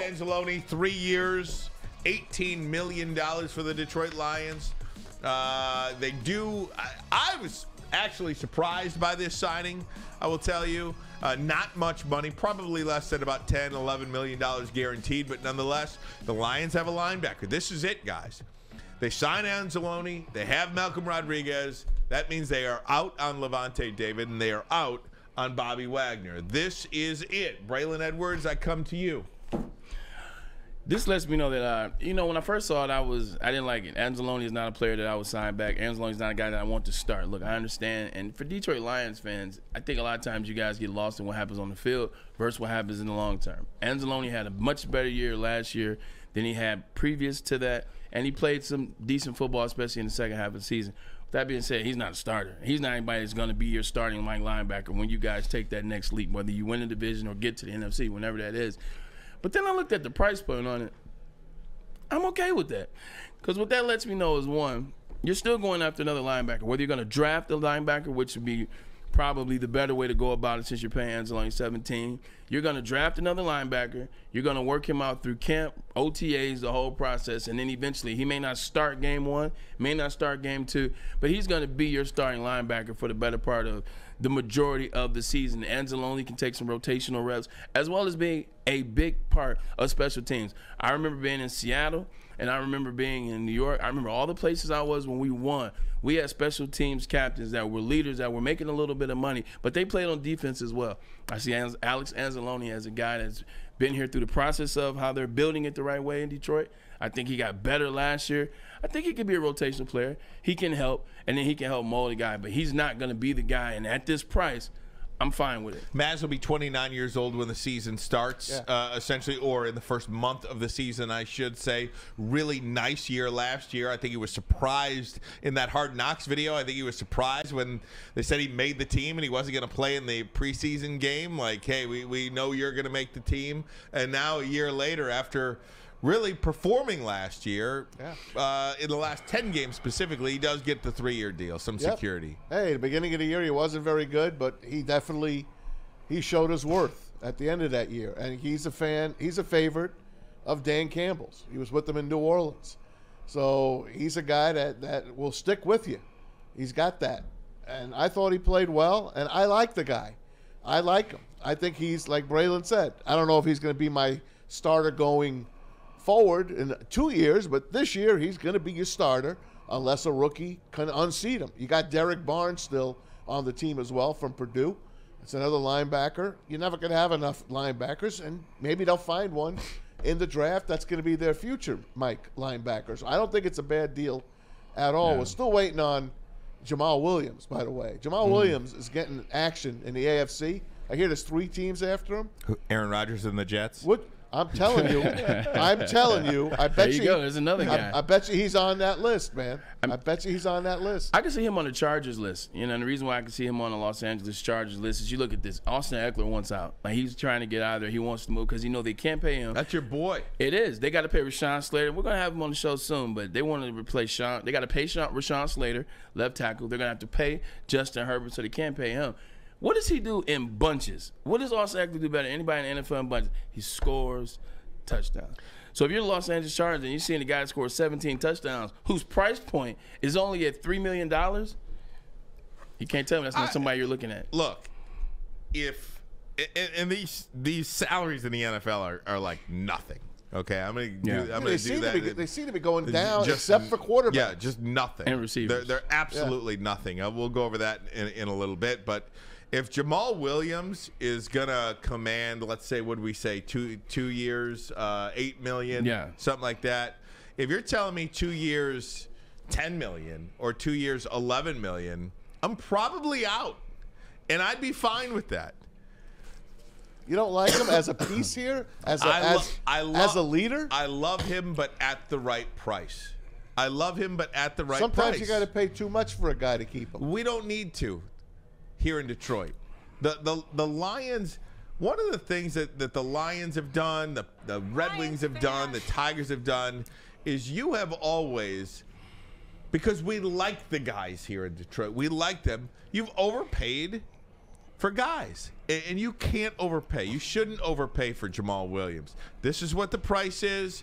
Anzalone, 3 years, $18 million for the Detroit Lions. They do. I was actually surprised by this signing, I will tell you. Not much money, probably less than about $10, $11 million guaranteed, but nonetheless, the Lions have a linebacker. This is it, guys. They sign Anzalone. They have Malcolm Rodriguez. That means they are out on Levante David, and they are out on Bobby Wagner. This is it. Braylon Edwards, I come to you. This lets me know that, when I first saw it, I didn't like it. Anzalone is not a player that I would sign back. Anzalone is not a guy that I want to start. Look, I understand. And for Detroit Lions fans, I think a lot of times you guys get lost in what happens on the field versus what happens in the long term. Anzalone had a much better year last year than he had previous to that. And he played some decent football, especially in the second half of the season. With that being said, he's not a starter. He's not anybody that's going to be your starting linebacker when you guys take that next leap, whether you win the division or get to the NFC, whenever that is. But then I looked at the price point on it. I'm okay with that. Because what that lets me know is, one, you're still going after another linebacker. Whether you're going to draft a linebacker, which would be probably the better way to go about it since you're paying Anzalone $17. You're going to draft another linebacker. You're going to work him out through camp, OTAs, the whole process, and then eventually he may not start game 1, may not start game 2, but he's going to be your starting linebacker for the better part of the majority of the season. Anzalone can take some rotational reps as well as being a big part of special teams. I remember being in Seattle, and I remember being in New York. I remember all the places I was when we won. We had special teams captains that were leaders that were making a little bit of money, but they played on defense as well. I see Alex Anzalone as a guy that's been here through the process of how they're building it the right way in Detroit. I think he got better last year. I think he could be a rotational player. He can help, and then he can help mold a guy, but he's not going to be the guy. And at this price, I'm fine with it. Maz will be 29 years old when the season starts, essentially, or in the first month of the season, I should say. Really nice year last year. I think he was surprised in that Hard Knocks video. I think he was surprised when they said he made the team and he wasn't going to play in the preseason game. Like, hey, we know you're going to make the team. And now a year later, after really performing last year, in the last 10 games specifically, he does get the 3-year deal, some security. Hey, at the beginning of the year, he wasn't very good, but he showed his worth at the end of that year. And he's a favorite of Dan Campbell's. He was with them in New Orleans. So he's a guy that will stick with you. He's got that. And I thought he played well, and I like the guy. I like him. I think he's, like Braylon said, I don't know if he's going to be my starter going forward in 2 years, but this year he's going to be your starter unless a rookie can unseat him. You got Derek Barnes still on the team as well from Purdue. It's another linebacker. You're never going to have enough linebackers, and maybe they'll find one in the draft that's going to be their future linebackers. I don't think it's a bad deal at all. We're still waiting on Jamaal Williams, by the way. Jamaal Williams is getting action in the AFC. I hear there's 3 teams after him. Aaron Rodgers and the Jets. I'm telling you. I bet there you go. There's another guy. I bet you he's on that list, man. I bet you he's on that list. I can see him on the Chargers list. And the reason why I can see him on the Los Angeles Chargers list is you look at this. Austin Eckler wants out. Like, he's trying to get out of there. He wants to move because they can't pay him. That's your boy. It is. They got to pay Rashawn Slater. We're going to have him on the show soon, but they want to replace Sean. They got to pay Rashawn Slater, left tackle. They're going to have to pay Justin Herbert, so they can't pay him. What does he do in bunches? What does Austin Eckler do better than anybody in the NFL in bunches? He scores touchdowns. So if you're the Los Angeles Chargers and you're seeing a guy that scores 17 touchdowns whose price point is only at $3 million, you can't tell me that's not somebody you're looking at. Look, and these salaries in the NFL are like nothing. Okay, I'm going to do that. They seem to be going down, except for quarterbacks. Yeah, just nothing. And receivers. They're absolutely nothing. We'll go over that in a little bit. But if Jamaal Williams is going to command, let's say, what do we say, 2 years, $8 million, something like that. If you're telling me 2 years, $10 million, or 2 years, $11 million, I'm probably out. And I'd be fine with that. You don't like him as a piece here? As a leader? I love him, but at the right price. Sometimes price. You got to pay too much for a guy to keep him. We don't need to here in Detroit. The Lions, one of the things that the Lions have done, the Red Wings have done, the Tigers have done, is you have always, because we like the guys here in Detroit, we like them, you've overpaid for guys. And you can't overpay. You shouldn't overpay for Jamaal Williams. This is what the price is.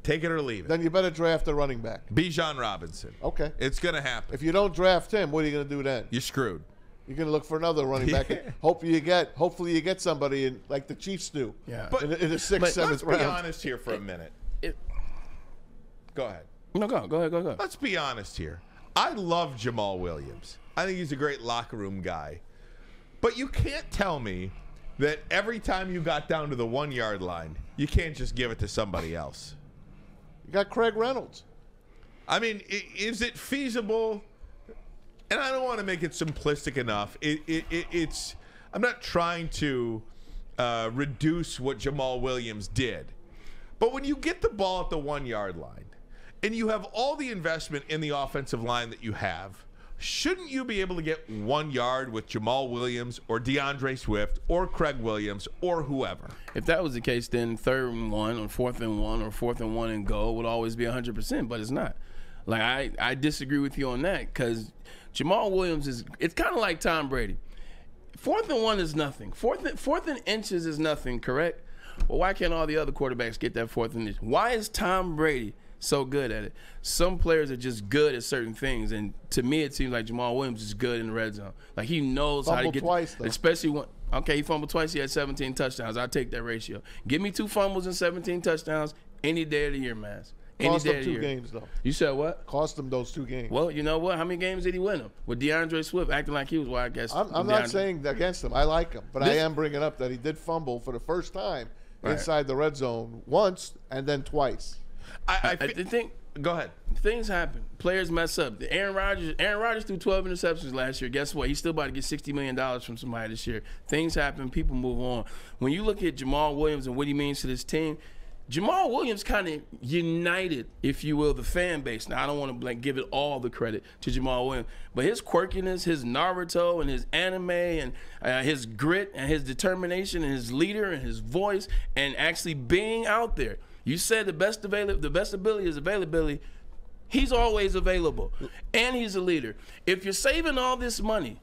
Take it or leave it. Then you better draft a running back. Bijan Robinson. Okay. It's going to happen. If you don't draft him, what are you going to do then? You're screwed. You're going to look for another running back. Hopefully you get somebody in, like the Chiefs do. Yeah. But in the 6th, 7th Let's round. be honest here for a minute. Go ahead. No, go ahead. Let's be honest here. I love Jamaal Williams. I think he's a great locker room guy. But you can't tell me that every time you got down to the 1-yard line, you can't just give it to somebody else. You got Craig Reynolds. I mean, is it feasible? And I don't want to make it simplistic enough. It's. I'm not trying to reduce what Jamaal Williams did. But when you get the ball at the 1-yard line and you have all the investment in the offensive line that you have, shouldn't you be able to get 1 yard with Jamaal Williams or DeAndre Swift or Craig Williams or whoever? If that was the case, then 3rd and 1 or 4th and 1 or 4th and 1 and go would always be 100%, but it's not. Like, I disagree with you on that because Jamaal Williams it's kind of like Tom Brady. 4th and 1 is nothing. Fourth and inches is nothing, correct? Well, why can't all the other quarterbacks get that 4th and inch? Why is Tom Brady so good at it? Some players are just good at certain things, and to me, it seems like Jamaal Williams is good in the red zone. Like he knows how to get twice, though. Especially when he fumbled twice. He had 17 touchdowns. I'll take that ratio. Give me 2 fumbles and 17 touchdowns any day of the year, man. Cost him 2 games, though. You said what? Cost him those 2 games. Well, you know what? How many games did he win them? With DeAndre Swift acting like he was, well, I guess. I'm not saying against him. I like him. But I am bringing up that he did fumble for the first time inside the red zone once and then twice. I think. Go ahead. Things happen. Players mess up. Aaron Rodgers threw 12 interceptions last year. Guess what? He's still about to get $60 million from somebody this year. Things happen. People move on. When you look at Jamaal Williams and what he means to this team, Jamaal Williams kind of united, if you will, the fan base. Now, I don't want to give it all the credit to Jamaal Williams, but his quirkiness, his Naruto and his anime and his grit and his determination and his leader and his voice and actually being out there. You said the best ability is availability. He's always available, and he's a leader. If you're saving all this money,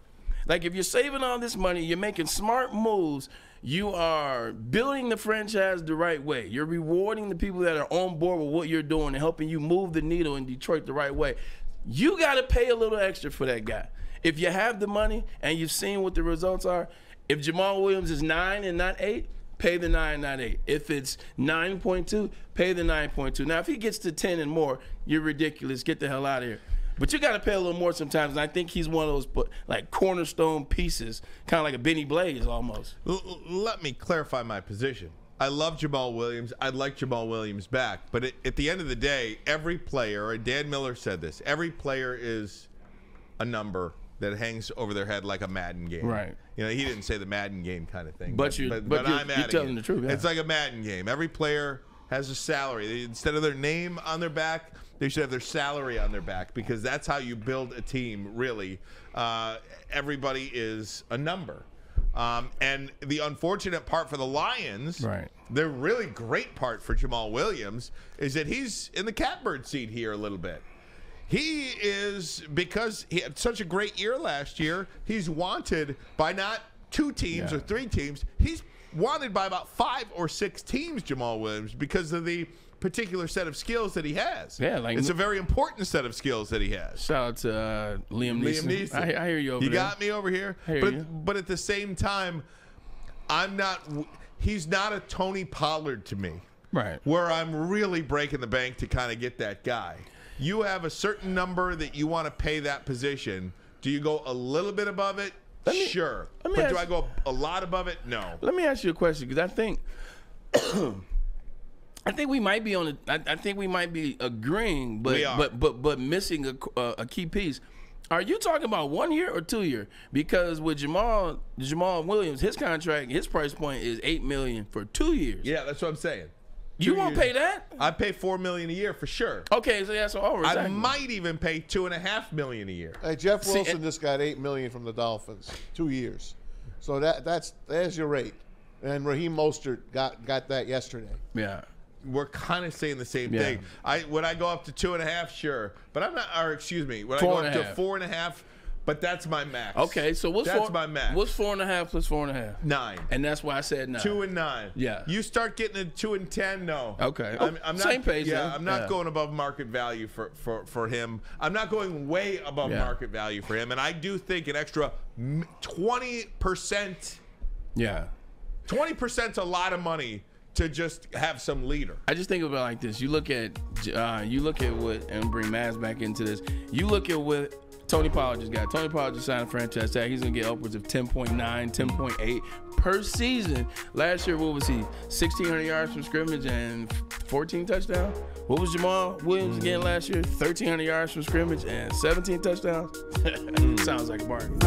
you're making smart moves. You are building the franchise the right way. You're rewarding the people that are on board with what you're doing and helping you move the needle in Detroit the right way. You got to pay a little extra for that guy. If you have the money and you've seen what the results are, if Jamaal Williams is 9 and not 8, pay the 9, not 8. If it's 9.2, pay the 9.2. Now, if he gets to 10 and more, you're ridiculous. Get the hell out of here. But you got to pay a little more sometimes. And I think he's one of those like cornerstone pieces, kind of like a Benny Blaze almost. Let me clarify my position. I love Jamaal Williams. I'd like Jamaal Williams back. But at the end of the day, every player, and Dan Miller said this, every player is a number that hangs over their head like a Madden game. Right. You know, he didn't say the Madden game kind of thing. But you're telling the truth. Yeah. It's like a Madden game. Every player has a salary. Instead of their name on their back, they should have their salary on their back because that's how you build a team, really. Everybody is a number. And the unfortunate part for the Lions, the really great part for Jamaal Williams, is that he's in the catbird seat here a little bit. He is, because he had such a great year last year, he's wanted by not 2 teams or 3 teams. He's wanted by about 5 or 6 teams, Jamaal Williams, because of the particular set of skills that he has. Yeah, like it's a very important set of skills that he has. Shout out to Liam Neeson. I hear you over there. You got me over here. But at the same time, he's not a Tony Pollard to me. Right. Where I'm really breaking the bank to kind of get that guy. You have a certain number that you want to pay that position. Do you go a little bit above it? Sure. But do I go a lot above it? No. Let me ask you a question, because I think we might be I think we might be agreeing, but missing a key piece. Are you talking about 1 year or 2 year? Because with Jamaal Williams, his contract, his price point is $8 million for 2 years. Yeah, that's what I'm saying. You won't pay that? I pay $4 million a year for sure. Okay, so that's over. Exactly. I might even pay $2.5 million a year. Hey, Jeff Wilson just got $8 million from the Dolphins, 2 years. So there's your rate. And Raheem Mostert got that yesterday. Yeah. We're kind of saying the same thing. Would I go up to 2.5? Sure, but I'm not. Or excuse me, would I go up to 4.5? but that's my max. Okay, so that's my max. What's 4.5 plus 4.5? 9. And that's why I said 9. 2 and 9. Yeah. You start getting to 2 and 10, no. Okay. I'm not, same page. Yeah, then. I'm not going above market value for him. I'm not going way above market value for him, and I do think an extra 20%. Yeah. 20%'s a lot of money to just have some leader. I just think about it like this. You look at what, and bring Mavs back into this. You look at what Tony Pollard just got. Tony Pollard just signed a franchise tag. He's going to get upwards of 10.9, 10.8 per season. Last year, what was he? 1,600 yards from scrimmage and 14 touchdowns? What was Jamaal Williams getting last year? 1,300 yards from scrimmage and 17 touchdowns? Sounds like a bargain.